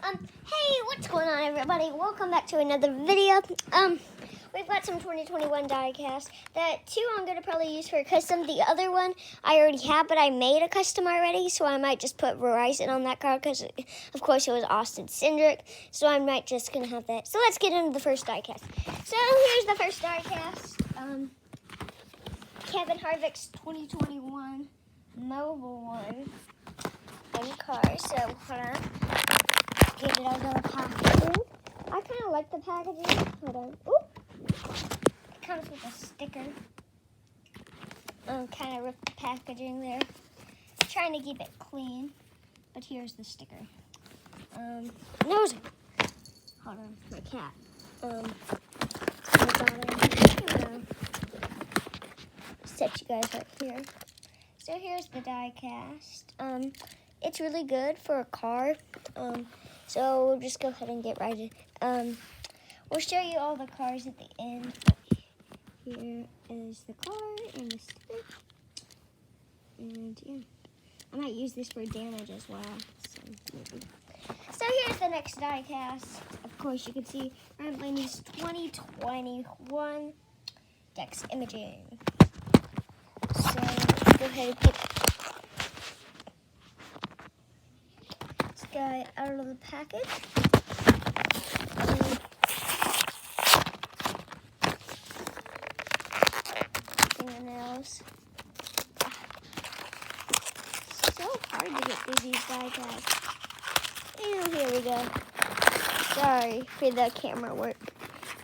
Hey, what's going on, everybody? Welcome back to another video. We've got some 2021 die-cast. The two I'm going to probably use for a custom. The other one I already have, but I made a custom already, so I might just put Verizon on that card because, of course, it was Austin Cindric, so I might just going to have that. So let's get into the first die-cast. So here's the first die-cast. Kevin Harvick's 2021 mobile one in car. So, hold on. Get it out of the packaging. I kind of like the packaging. Hold on. Ooh. It comes with a sticker. Kind of ripped the packaging there. Trying to keep it clean. But here's the sticker. Nose. Hold on. My cat. Set you guys right here. So here's the die cast. It's really good for a car. So we'll just go ahead and get right in. We'll show you all the cars at the end. Here is the car and the sticker. And yeah, I might use this for damage as well. So here's the next die cast. Of course, you can see Ryan Blaney's 2021 Dex Imaging. So let's go ahead and pick this guy out of the package. Fingernails. So hard to get through these die casts. And here we go. Sorry for the camera work.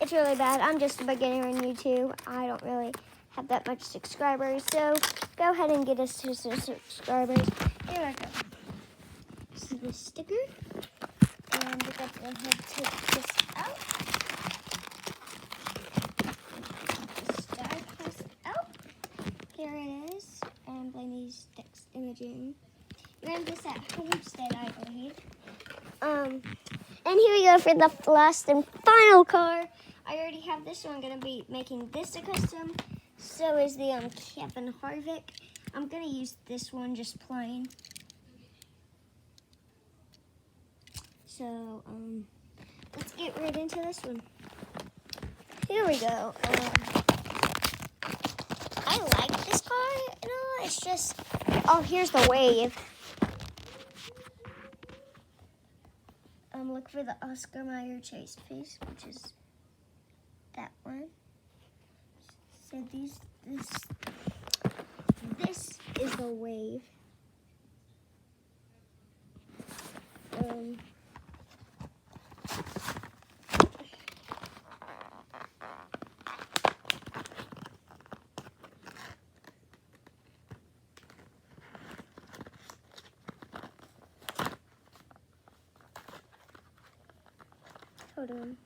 It's really bad. I'm just a beginner on YouTube. I don't really have that much subscribers, so go ahead and get us to subscribers. Here we go. This is the sticker, and we're going to go ahead and take this out. This die cast out. Here it is, and Blaney's Dex Imaging. We ran this at Homestead, I believe. And here we go for the last and final car. I already have this one. I'm going to be making this a custom. So is the Kevin Harvick. I'm going to use this one just plain. So, let's get right into this one. Here we go. I like this car and all. It's just, oh, here's the wave. Look for the Oscar Mayer Chase piece, which is that one. So this is the wave. Hold on.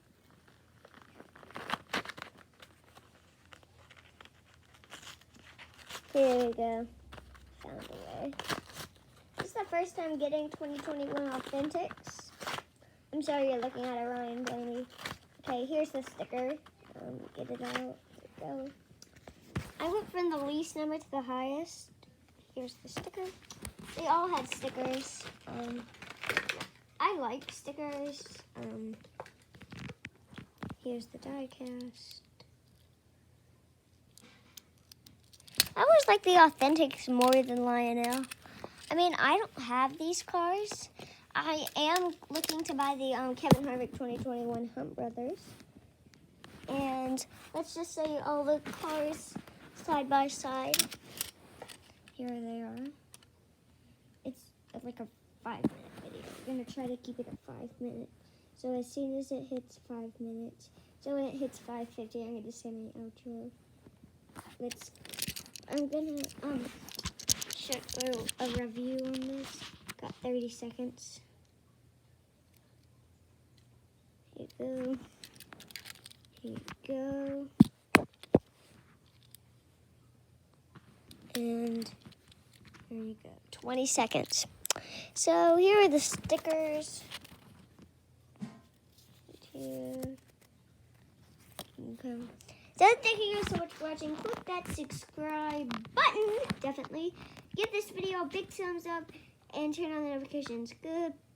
Here we go. Found a way. This is the first time getting 2021 Authentics. I'm sorry you're looking at it, Ryan Blaney. Okay, here's the sticker. Get it out. There we go. I went from the least number to the highest. Here's the sticker. They all had stickers. I like stickers. Here's the die cast. I always like the Authentics more than Lionel. I mean, I don't have these cars. I am looking to buy the Kevin Harvick 2021 Hunt Brothers. And let's just show you all the cars side by side. Here they are. It's like a 5-minute video. We're going to try to keep it at 5 minutes. So as soon as it hits 5 minutes, so when it hits 5:50, I'm going to say my outro. I'm going to show a review on this. Got 30 seconds. Here you go. Here you go. And there you go. 20 seconds. So here are the stickers. Okay. So thank you guys so much for watching. Click that subscribe button, definitely. Give this video a big thumbs up and turn on the notifications. Goodbye.